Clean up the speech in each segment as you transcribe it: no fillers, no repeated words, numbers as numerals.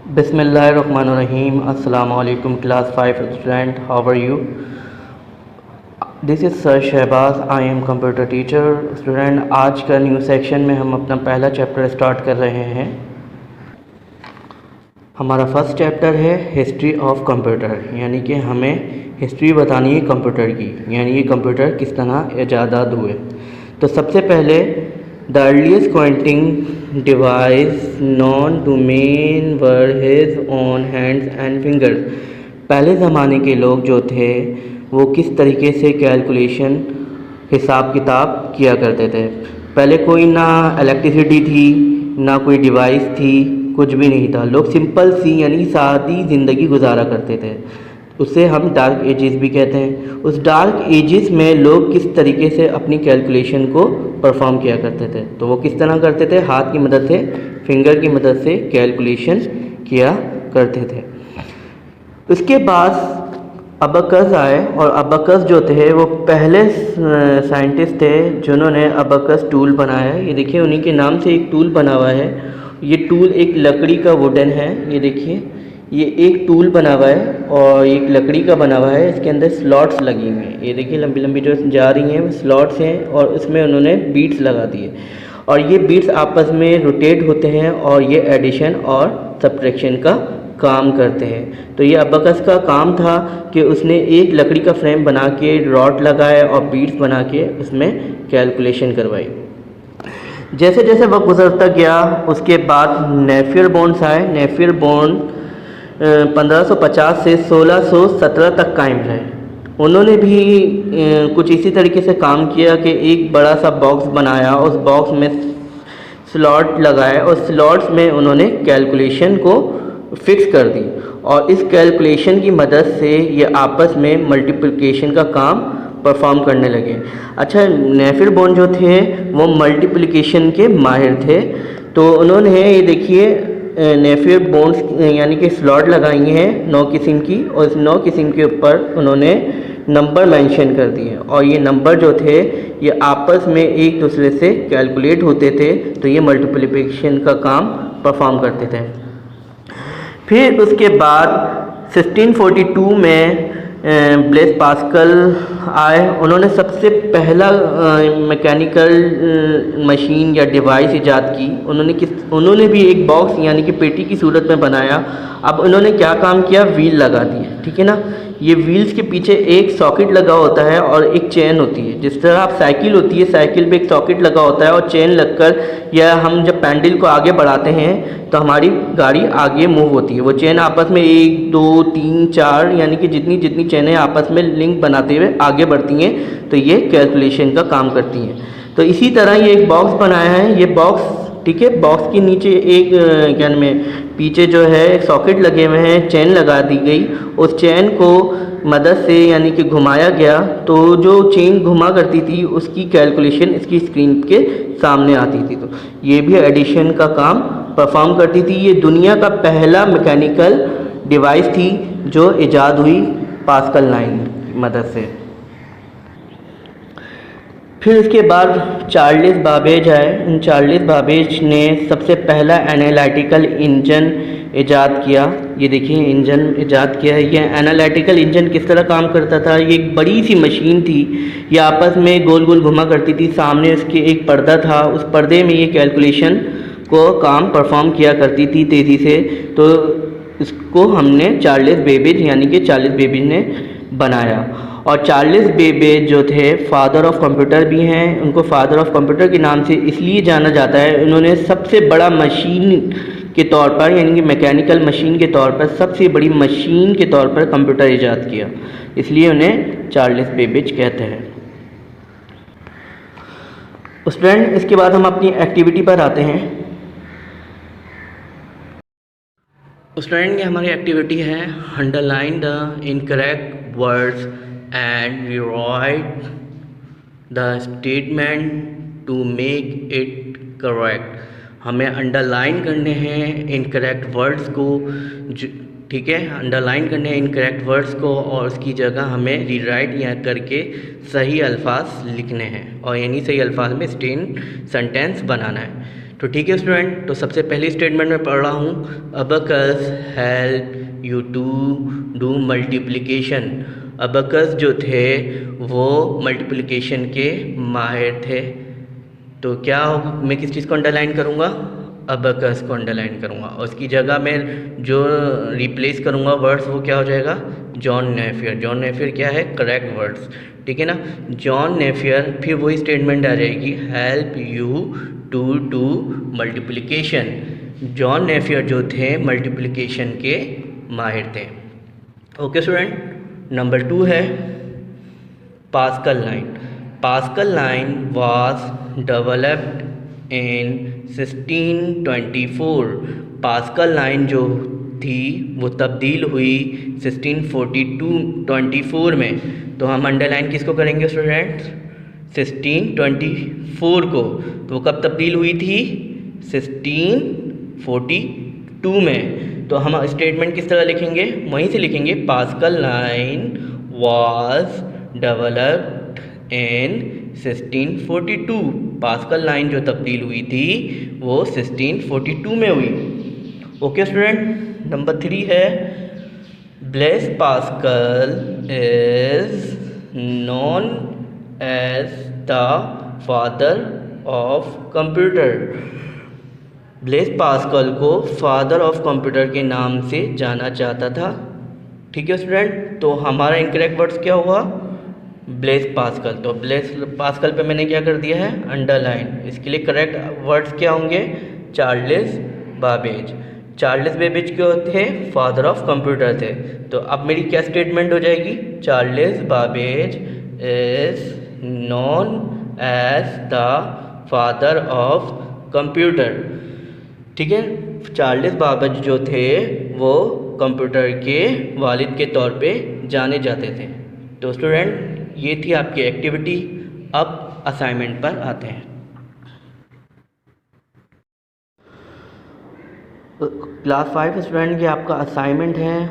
बिस्मिल्लाहिर्रहमानिर्रहीम। अस्सलामु अलैकुम class 5 student, how are you? This is sir Shahbaz, I am computer teacher. Student, आज का न्यू सेक्शन में हम अपना पहला चैप्टर स्टार्ट कर रहे हैं। हमारा फर्स्ट चैप्टर है हिस्ट्री ऑफ कंप्यूटर, यानी कि हमें हिस्ट्री बतानी है कंप्यूटर की, यानी ये कंप्यूटर किस तरह ईजाद हुए। तो सबसे पहले the earliest counting device known to man were his own hands and fingers. पहले ज़माने के लोग जो थे वो किस तरीके से कैलकुलेशन हिसाब किताब किया करते थे। पहले कोई ना इलेक्ट्रिसिटी थी, ना कोई डिवाइस थी, कुछ भी नहीं था। लोग सिंपल सी यानी सादी ज़िंदगी गुजारा करते थे। उसे हम डार्क एजेस भी कहते हैं। उस डार्क एजेस में लोग किस तरीके से अपनी कैलकुलेशन को परफॉर्म किया करते थे, तो वो किस तरह करते थे, हाथ की मदद से, फिंगर की मदद से कैलकुलेशन किया करते थे। उसके बाद अबकस आए, और अबकस जो थे वो पहले साइंटिस्ट थे जिन्होंने अबकस टूल बनाया। ये देखिए उन्हीं के नाम से एक टूल बना हुआ है। ये टूल एक लकड़ी का वुडन है। ये देखिए ये एक टूल बना हुआ है और एक लकड़ी का बना हुआ है। इसके अंदर स्लॉट्स लगी हुई हैं। ये देखिए लंबी लंबी जो जा रही हैं वो स्लॉट्स हैं, और उसमें उन्होंने बीट्स लगा दिए, और ये बीट्स आपस में रोटेट होते हैं और ये एडिशन और सब्ट्रैक्शन का काम करते हैं। तो ये अबकस का काम था कि उसने एक लकड़ी का फ्रेम बना के रॉड लगाए और बीट्स बना के उसमें कैलकुलेशन करवाई। जैसे जैसे वक्त गुजरता गया उसके बाद नेफियर बॉन्ड्स आए। नेफियर बॉन्ड 1550 से 1617 तक कायम रहे। उन्होंने भी कुछ इसी तरीके से काम किया कि एक बड़ा सा बॉक्स बनाया, उस बॉक्स में स्लॉट लगाए और स्लॉट्स में उन्होंने कैलकुलेशन को फिक्स कर दी, और इस कैलकुलेशन की मदद से ये आपस में मल्टीप्लिकेशन का काम परफॉर्म करने लगे। अच्छा, नेफियर बॉन्ड जो थे वो मल्टीप्लिकेशन के माहिर थे। तो उन्होंने ये देखिए नेफियर बॉन्ड्स यानी कि स्लॉट लगाई हैं 9 किस्म की, और इस 9 किस्म के ऊपर उन्होंने नंबर मेंशन कर दिए, और ये नंबर जो थे ये आपस में एक दूसरे से कैलकुलेट होते थे, तो ये मल्टीप्लिकेशन का काम परफॉर्म करते थे। फिर उसके बाद 1642 में ब्लेस पास्कल आए। उन्होंने सबसे पहला मैकेनिकल मशीन या डिवाइस ईजाद की। उन्होंने भी एक बॉक्स यानी कि पेटी की सूरत में बनाया। अब उन्होंने क्या काम किया, व्हील लगा दिए, ठीक है ना। ये व्हील्स के पीछे एक सॉकेट लगा होता है और एक चेन होती है। जिस तरह आप साइकिल होती है, साइकिल पे एक सॉकेट लगा होता है और चेन लगकर, या हम जब पैडल को आगे बढ़ाते हैं तो हमारी गाड़ी आगे मूव होती है। वो चेन आपस में 1 2 3 4 यानी कि जितनी जितनी चेनें आपस में लिंक बनाते हुए आगे बढ़ती हैं, तो ये कैलकुलेशन का काम करती हैं। तो इसी तरह ये एक बॉक्स बनाया है। ये बॉक्स, ठीक है, बॉक्स के नीचे एक क्या में पीछे जो है एक सॉकेट लगे हुए हैं, चेन लगा दी गई। उस चेन को मदद से यानी कि घुमाया गया, तो जो चेन घुमा करती थी उसकी कैलकुलेशन इसकी स्क्रीन के सामने आती थी। तो ये भी एडिशन का काम परफॉर्म करती थी। ये दुनिया का पहला मैकेनिकल डिवाइस थी जो ईजाद हुई पास्कल लाइन की मदद से। फिर उसके बाद चार्ल्स बाबेज आए। उन चार्ल्स बाबेज ने सबसे पहला एनालिटिकल इंजन ईजाद किया। ये देखिए इंजन ईजाद किया है। ये एनालिटिकल इंजन किस तरह काम करता था, ये एक बड़ी सी मशीन थी। ये आपस में गोल गोल घुमा करती थी। सामने उसके एक पर्दा था, उस पर्दे में ये कैलकुलेशन को काम परफॉर्म किया करती थी तेज़ी से। तो इसको हमने चार्ल्स बेबेज यानी कि चार्ल्स बेबेज ने बनाया। और चार्ल्स बेबेज जो थे फादर ऑफ कंप्यूटर भी हैं। उनको फादर ऑफ कंप्यूटर के नाम से इसलिए जाना जाता है, उन्होंने सबसे बड़ा मशीन के तौर पर यानी कि मैकेनिकल मशीन के तौर पर, सबसे बड़ी मशीन के तौर पर कंप्यूटर ईजाद किया, इसलिए उन्हें चार्ल्स बेबेज कहते हैं। स्टूडेंट, इसके बाद हम अपनी एक्टिविटी पर आते हैं। स्टूडेंट, ये हमारी एक्टिविटी है underline the incorrect words and rewrite the statement to make it correct. हमें अंडरलाइन करने हैं इनकरेक्ट वर्ड्स को, ठीक है, अंडरलाइन करने हैं इनकरेक्ट वर्ड्स को, और उसकी जगह हमें रीराइट या करके सही अल्फाज लिखने हैं, और यानी सही अल्फाज में सेंटेंस बनाना है। तो ठीक है स्टूडेंट, तो सबसे पहली स्टेटमेंट में पढ़ रहा हूँ, abacus help you to do multiplication. Abacus जो थे वो मल्टीप्लिकेशन के माहिर थे। तो क्या मैं किस चीज़ को अंडरलाइन करूँगा? अबकस को अंडरलाइन करूँगा, और उसकी जगह मैं जो रिप्लेस करूँगा वर्ड्स वो क्या हो जाएगा? जॉन नेफियर। जॉन नेफियर क्या है? करेक्ट वर्ड्स, ठीक है ना। जॉन नेफियर, फिर वही स्टेटमेंट आ जाएगी, help you to do multiplication. John Napier जो थे मल्टीप्लिकेशन के माहिर थे। ओके स्टूडेंट, नंबर 2 है pascal line. Pascal line was developed in 1624। Pascal line जो थी वो तब्दील हुई 1624 में। तो हम अंडरलाइन किसको करेंगे स्टूडेंट्स? 1624 को। तो कब तब्दील हुई थी? 1642 में। तो हम स्टेटमेंट किस तरह लिखेंगे? वहीं से लिखेंगे, pascal line was developed in 1642। Pascal line जो तब्दील हुई थी वो 1642 में हुई। ओके स्टूडेंट, नंबर 3 है Blaise Pascal is known as the father of computer. Blaise Pascal को फादर ऑफ कंप्यूटर के नाम से जाना जाता था। ठीक है स्टूडेंट, तो हमारा इनकरेक्ट वर्ड्स क्या हुआ? Blaise Pascal. तो ब्लेस पास्कल पे मैंने क्या कर दिया है? अंडरलाइन। इसके लिए करेक्ट वर्ड्स क्या होंगे? Charles Babbage. चार्ल्स बेबेज क्यों थे? फादर ऑफ कंप्यूटर थे। तो अब मेरी क्या स्टेटमेंट हो जाएगी? Charles Babbage is known as the father of computer. ठीक है, चार्ल्स बाबेज जो थे वो कंप्यूटर के वालिद के तौर पे जाने जाते थे। तो स्टूडेंट, ये थी आपकी एक्टिविटी। अब असाइनमेंट पर आते हैं। क्लास 5 स्टूडेंट की आपका असाइनमेंट है,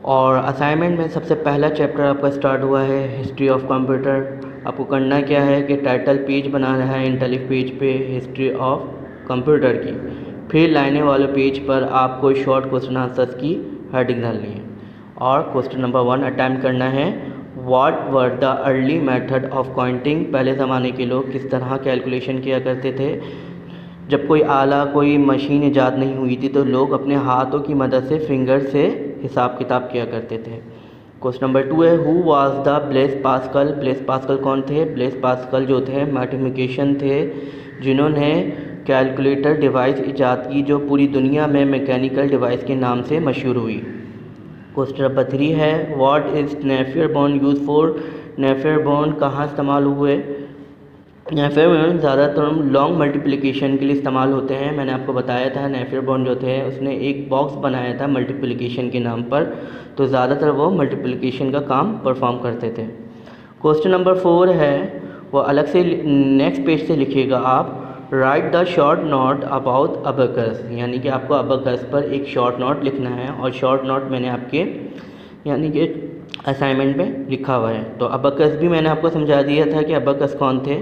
और असाइनमेंट में सबसे पहला चैप्टर आपका स्टार्ट हुआ है हिस्ट्री ऑफ कंप्यूटर। आपको करना क्या है कि टाइटल पेज बनाना है इंटेलिफ पेज पे हिस्ट्री ऑफ कंप्यूटर की। फिर लाइनें वाले पेज पर आपको शॉर्ट क्वेश्चन आंसर्स की हेडिंग डालनी है, और क्वेश्चन नंबर 1 अटैम्प्ट करना है, what were the early method of counting. पहले ज़माने के लोग किस तरह कैलकुलेशन किया करते थे। जब कोई आला, कोई मशीन ईजाद नहीं हुई थी तो लोग अपने हाथों की मदद से फिंगर से हिसाब किताब किया करते थे। क्वेश्चन नंबर 2 है, who was the Blaise Pascal. Blaise Pascal कौन थे? ब्लेस पास्कल जो थे मैथमेटिशियन थे जिन्होंने कैलकुलेटर डिवाइस ईजाद की, जो पूरी दुनिया में मैकेनिकल डिवाइस के नाम से मशहूर हुई। क्वेश्चन नंबर 3 है, what is Napier bond used for. Napier bond कहाँ इस्तेमाल हुए? नेफियर बॉन्ड ज़्यादातर लॉन्ग मल्टीप्लिकेशन के लिए इस्तेमाल होते हैं। मैंने आपको बताया था नेफियर बॉन्ड जो थे उसने एक बॉक्स बनाया था मल्टीप्लिकेशन के नाम पर, तो ज़्यादातर वो मल्टीप्लिकेशन का काम परफॉर्म करते थे। क्वेश्चन नंबर 4 है, वो अलग से नेक्स्ट पेज से लिखिएगा आप, write the short note about abacus. यानी कि आपको अबकस पर एक शॉर्ट नोट लिखना है, और शॉर्ट नोट मैंने आपके यानी कि असाइनमेंट में लिखा हुआ है। तो अबकस भी मैंने आपको समझा दिया था कि अबकस कौन थे।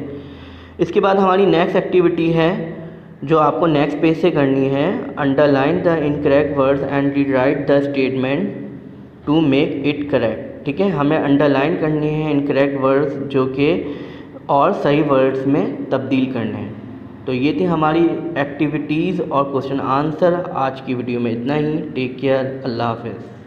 इसके बाद हमारी नेक्स्ट एक्टिविटी है जो आपको नेक्स्ट पेज से करनी है, underline the incorrect words and rewrite the statement to make it correct. ठीक है, हमें अंडरलाइन करनी है इनकरेक्ट वर्ड्स जो कि और सही वर्ड्स में तब्दील करने हैं। तो ये थी हमारी एक्टिविटीज़ और क्वेश्चन आंसर। आज की वीडियो में इतना ही। टेक केयर, अल्लाह हाफ़िज़।